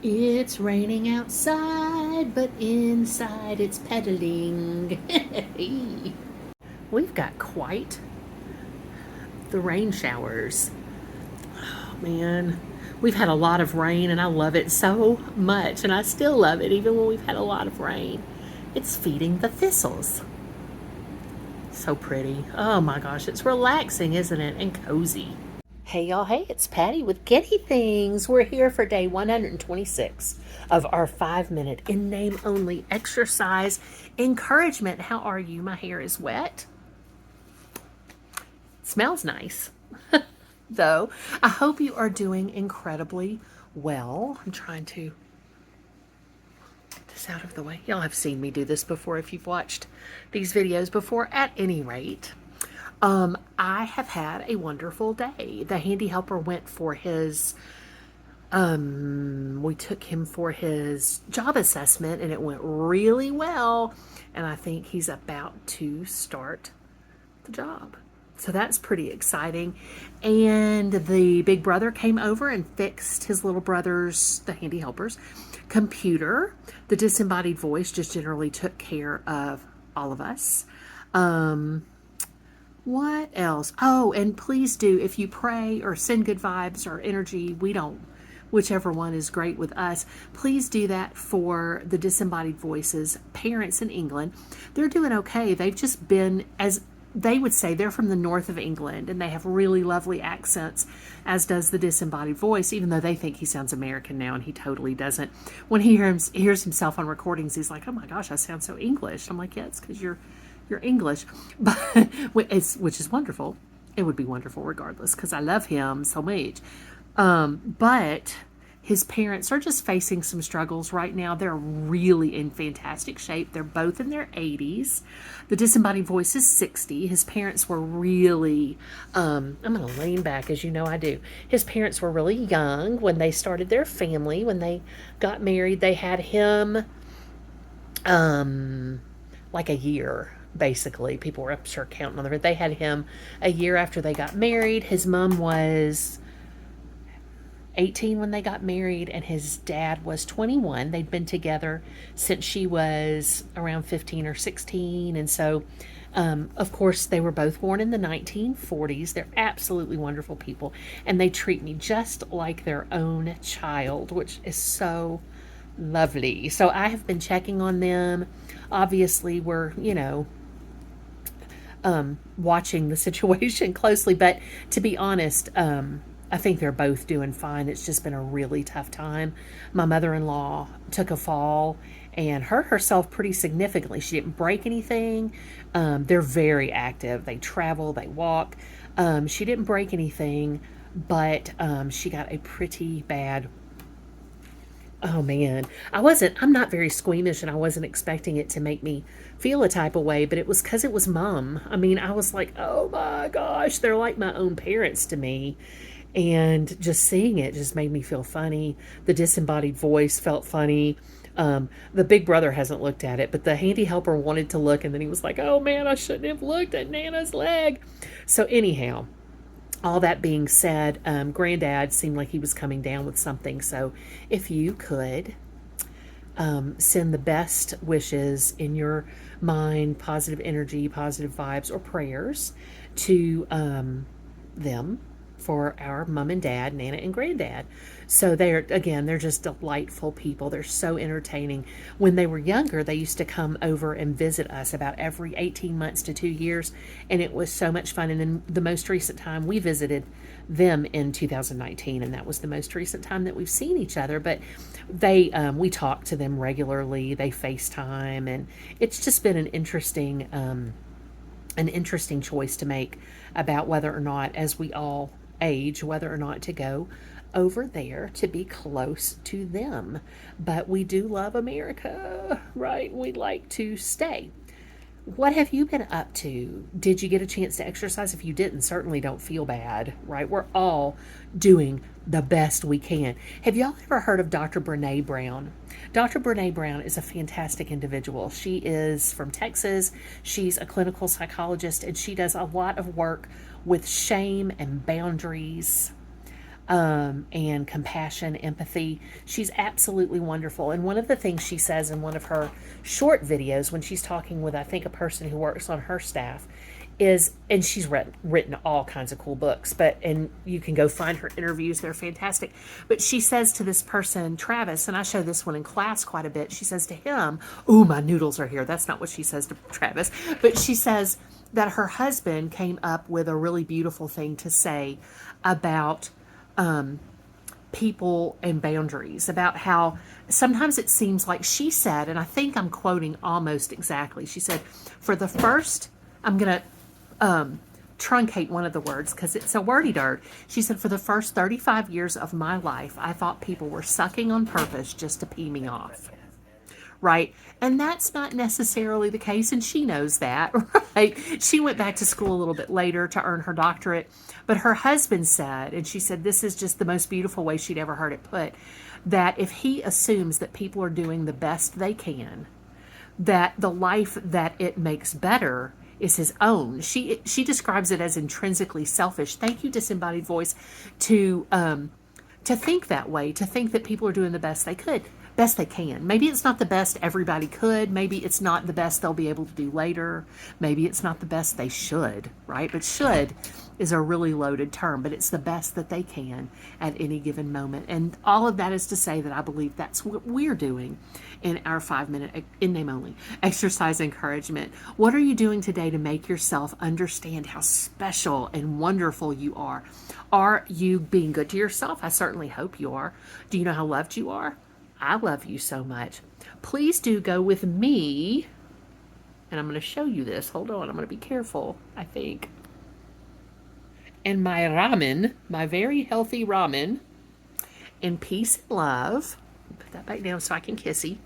It's raining outside, but inside it's pedaling. We've got quite the rain showers. Oh, man. We've had a lot of rain and I love it so much, and I still love it even when we've had a lot of rain. It's feeding the thistles. So pretty. Oh my gosh, it's relaxing, isn't it? And cozy. Hey y'all, hey, it's Patty with Getty Things. We're here for day 126 of our 5-minute in name only exercise encouragement. How are you? My hair is wet. It smells nice, though. I hope you are doing incredibly well. I'm trying to get this out of the way. Y'all have seen me do this before if you've watched these videos before, at any rate. I have had a wonderful day. The handy helper went for his, we took him for his job assessment and it went really well. And I think he's about to start the job. So that's pretty exciting. And the big brother came over and fixed his little brother's, the handy helper's, computer. The disembodied voice just generally took care of all of us. What else? Oh, and please do, if you pray or send good vibes or energy, whichever one is great with us, please do that for the disembodied voices parents in England. They're doing okay. They've just been, as they would say, they're from the north of England and they have really lovely accents, as does the disembodied voice, even though they think he sounds American now and he totally doesn't. When he hears himself on recordings, he's like, oh my gosh, I sound so English. I'm like, yeah, it's because you're English, but which is wonderful. It would be wonderful regardless because I love him so much. But his parents are just facing some struggles right now. They're really in fantastic shape. They're both in their 80s. The disembodied voice is 60. His parents were really, I'm going to lean back as you know I do. His parents were really young when they started their family. When they got married, they had him like a year. Basically, people were, I'm sure, counting on them. They had him a year after they got married. His mom was 18 when they got married, and his dad was 21. They'd been together since she was around 15 or 16. And so, of course, they were both born in the 1940s. They're absolutely wonderful people, and they treat me just like their own child, which is so lovely. So I have been checking on them. Obviously, we're, watching the situation closely, but to be honest, I think they're both doing fine. It's just been a really tough time. My mother-in-law took a fall and hurt herself pretty significantly. She didn't break anything. They're very active. They travel, they walk. She didn't break anything, but she got a pretty bad. Oh man, I'm not very squeamish and I wasn't expecting it to make me feel a type of way, but it was because it was mom. I mean, I was like, oh my gosh, they're like my own parents to me. And just seeing it just made me feel funny. The disembodied voice felt funny. The big brother hasn't looked at it, but the handy helper wanted to look and then he was like, oh man, I shouldn't have looked at Nana's leg. So anyhow, all that being said, Granddad seemed like he was coming down with something. So if you could send the best wishes in your mind, positive energy, positive vibes, or prayers to them for our mom and dad, Nana and Granddad. So they're just delightful people. They're so entertaining. When they were younger, they used to come over and visit us about every 18 months to 2 years, and it was so much fun. And then the most recent time we visited them in 2019, and that was the most recent time that we've seen each other. But we talk to them regularly. They FaceTime, and it's just been an interesting choice to make about whether or not, as we all age, whether or not to go over there to be close to them. But we do love America, right? We'd like to stay. What have you been up to? Did you get a chance to exercise? If you didn't, certainly don't feel bad, right? We're all doing the best we can. Have y'all ever heard of Dr. Brene Brown? Dr. Brene Brown is a fantastic individual. She is from Texas. She's a clinical psychologist, and she does a lot of work with shame and boundaries. and compassion, empathy. She's absolutely wonderful. And one of the things she says in one of her short videos when she's talking with, I think, a person who works on her staff is, and she's written all kinds of cool books, and you can go find her interviews, they're fantastic. But she says to this person, Travis, and I show this one in class quite a bit, she says to him, "Ooh, my noodles are here." That's not what she says to Travis, but she says that her husband came up with a really beautiful thing to say about people and boundaries, about how sometimes it seems like, she said, and I think I'm quoting almost exactly, she said, for the first, I'm going to truncate one of the words because it's a wordy dirt. She said, for the first 35 years of my life, I thought people were sucking on purpose just to pee me off. Right? And that's not necessarily the case, and she knows that, right? She went back to school a little bit later to earn her doctorate, but her husband said, and she said this is just the most beautiful way she'd ever heard it put, that if he assumes that people are doing the best they can, that the life that it makes better is his own. She describes it as intrinsically selfish. Thank you, disembodied voice, to think that way, to think that people are doing the best they can. Maybe it's not the best everybody could. Maybe it's not the best they'll be able to do later. Maybe it's not the best they should, right? But should is a really loaded term, but it's the best that they can at any given moment. And all of that is to say that I believe that's what we're doing in our 5-minute in name only exercise encouragement. What are you doing today to make yourself understand how special and wonderful you are? Are you being good to yourself? I certainly hope you are. Do you know how loved you are? I love you so much. Please do go with me, and I'm going to show you this. Hold on, I'm going to be careful, I think. And my ramen, my very healthy ramen, in peace and love. Put that back down so I can kissy.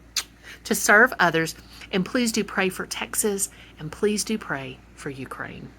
To serve others. And please do pray for Texas, and please do pray for Ukraine.